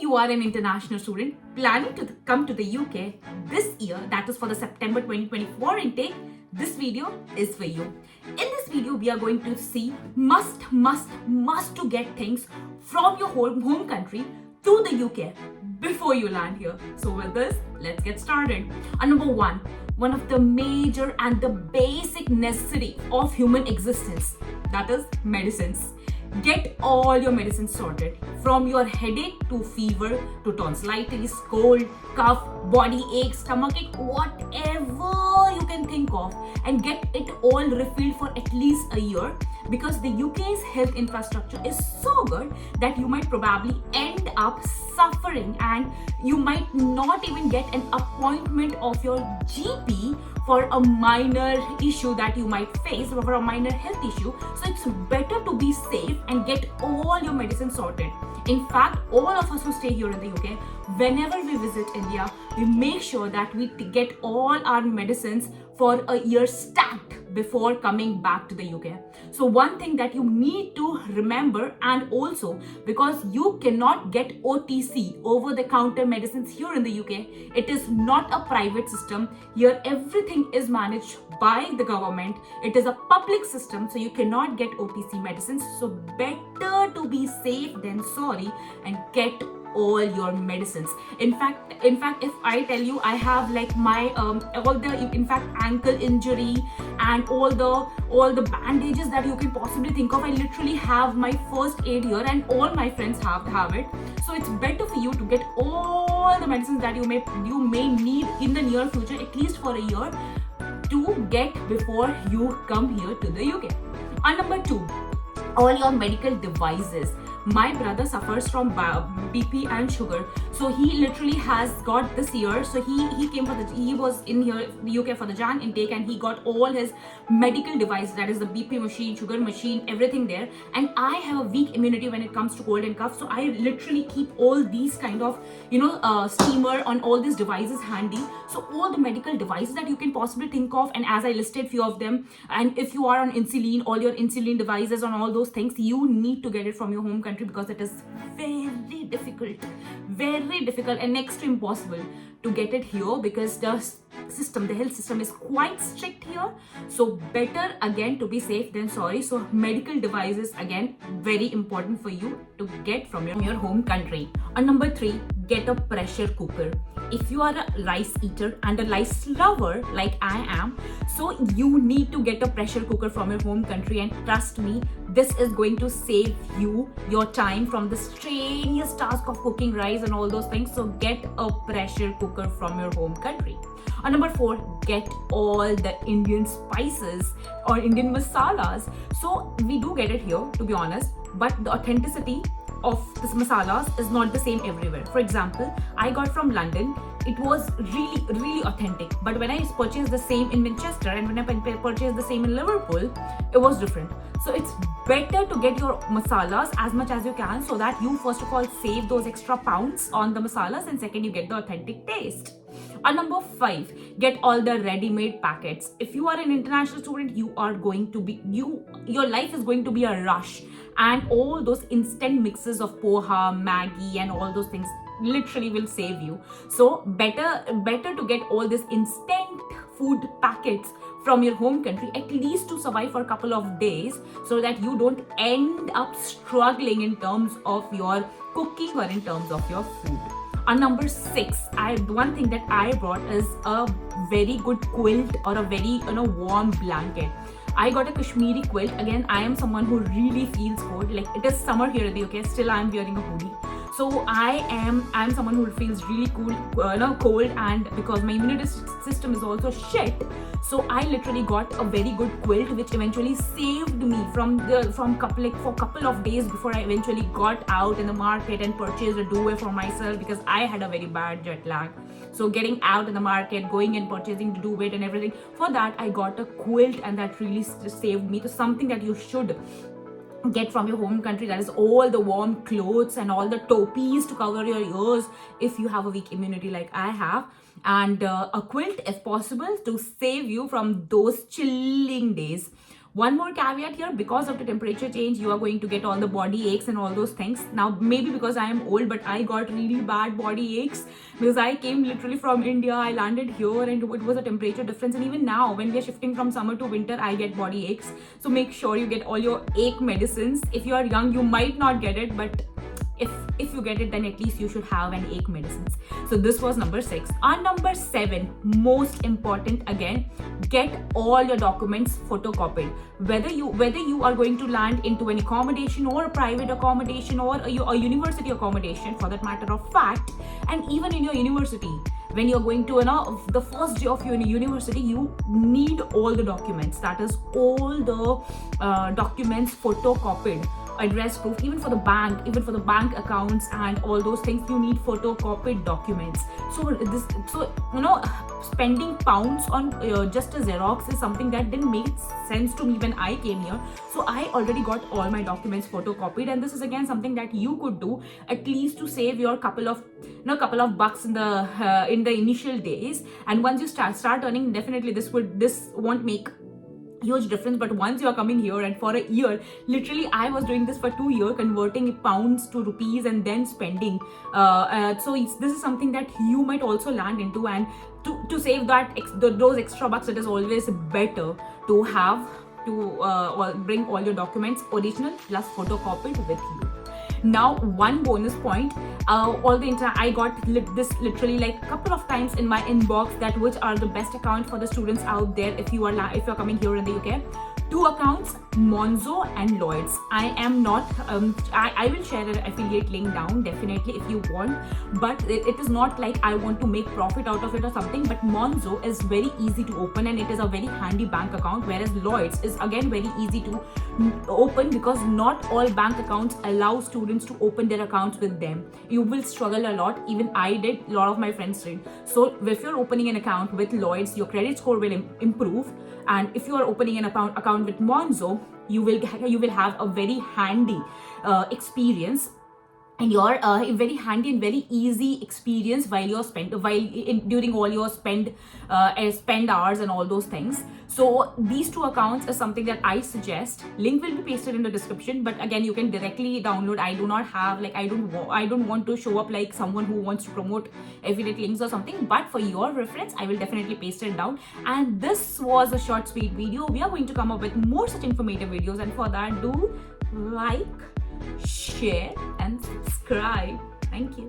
you are an international student planning to come to the UK this year, that is for the September 2024 intake, this video is for you. In this video, we are going to see must to get things from your home country to the UK before you land here. So with this, let's get started. Number one of the major and the basic necessity of human existence, that is medicines. Get all your medicines sorted, from your headache to fever to tonsillitis, cold, cough, body ache, stomach ache, whatever you can think of, and get it all refilled for at least a year, because the UK's health infrastructure is so good that you might probably end up suffering and you might not even get an appointment of your GP for a minor issue that you might face, for a minor health issue. So it's better to be safe and get all your medicine sorted. In fact, all of us who stay here in the UK, whenever we visit India, we make sure that we get all our medicines for a year stacked before coming back to the UK. So one thing that you need to remember, and also because you cannot get OTC, over the counter medicines here in the UK, it is not a private system. Here everything is managed by the government. It is a public system, so you cannot get OTC medicines. So better to be safe than sorry and get all your medicines. In fact, if I tell you, I have like my all the ankle injury and all the bandages that you can possibly think of. I literally have my first aid here, and all my friends have it. So it's better for you to get all the medicines that you may need in the near future, at least for a year, to get before you come here to the UK. And number two, all your medical devices. My brother suffers from BP and sugar, so he literally has got this year. So he was in here the UK for the Jan intake, and he got all his medical device, that is the BP machine, sugar machine, everything there. And I have a weak immunity when it comes to cold and cough, so I literally keep all these kind of steamer on all these devices handy. So all the medical devices that you can possibly think of, and as I listed few of them, and if you are on insulin, all your insulin devices on all those things, you need to get it from your home country, because it is very difficult and next to impossible to get it here, because the health system is quite strict here. So better again to be safe than sorry. So medical devices, again, very important for you to get from your home country. And number three, get a pressure cooker. If you are a rice eater and a rice lover like I am, so you need to get a pressure cooker from your home country, and trust me, this is going to save you your time from the strenuous task of cooking rice and all those things. So get a pressure cooker from your home country. And number four, get all the Indian spices or Indian masalas. So we do get it here, to be honest, but the authenticity of this masalas is not the same everywhere. For example, I got from London, it was really authentic, but when I purchased the same in Manchester and when I purchased the same in Liverpool, it was different. So it's better to get your masalas as much as you can, so that you first of all save those extra pounds on the masalas, and second, you get the authentic taste. And number five, get all the ready-made packets. If you are an international student, your life is going to be a rush, and all those instant mixes of poha, Maggi, and all those things literally will save you. So better to get all these instant food packets from your home country, at least to survive for a couple of days, so that you don't end up struggling in terms of your cooking or in terms of your food. And number six, one thing that I brought is a very good quilt or a very warm blanket. I got a Kashmiri quilt. Again, I am someone who really feels cold. Like, it is summer here in the UK, still I am wearing a hoodie. So I am someone who feels really cold, and because my immunity system is also shit, so I literally got a very good quilt, which eventually saved me for a couple of days before I eventually got out in the market and purchased a duvet for myself, because I had a very bad jet lag. So getting out in the market, going and purchasing the duvet and everything, for that I got a quilt, and that really saved me. So something that you should get from your home country, that is all the warm clothes and all the topies to cover your ears if you have a weak immunity like I have, and a quilt if possible to save you from those chilling days. One more caveat here, because of the temperature change, you are going to get all the body aches and all those things. Now, maybe because I am old, but I got really bad body aches because I came literally from India. I landed here and it was a temperature difference. And even now, when we are shifting from summer to winter, I get body aches. So make sure you get all your ache medicines. If you are young, you might not get it, but if you get it, then at least you should have an ache medicines. So this was number 6. And number 7, most important again, get all your documents photocopied. Whether you are going to land into an accommodation or a private accommodation or a university accommodation for that matter of fact, and even in your university, when you're going to the first day of your university, you need all the documents. That is all the documents photocopied. Address proof, even for the bank accounts and all those things, you need photocopied documents. So spending pounds on just a Xerox is something that didn't make sense to me when I came here. So I already got all my documents photocopied, and this is again something that you could do at least to save your couple of bucks in the initial days. And once you start earning, definitely this won't make huge difference. But once you are coming here, and for a year, literally I was doing this for 2 years, converting pounds to rupees and then spending. This is something that you might also land into, and to save those extra bucks, it is always better to have to bring all your documents original plus photocopied with you. Now, one bonus point, I got this literally like a couple of times in my inbox, that which are the best account for the students out there if you're coming here in the UK. 2 accounts, Monzo and Lloyds. I am not, I will share an affiliate link down definitely if you want, but it is not like I want to make profit out of it or something. But Monzo is very easy to open and it is a very handy bank account, whereas Lloyds is again very easy to open because not all bank accounts allow students to open their accounts with them. You will struggle a lot. Even I did, a lot of my friends did. So if you're opening an account with Lloyds, your credit score will improve. And if you are opening an account with Monzo, you will have a very handy experience, and your very handy and very easy experience during all your spend hours and all those things. So these 2 accounts is something that I suggest. Link will be pasted in the description, but again you can directly download. I do not have I don't want to show up like someone who wants to promote affiliate links or something, but for your reference I will definitely paste it down. And this was a short sweet video. We are going to come up with more such informative videos, and for that do like, share and subscribe. Thank you.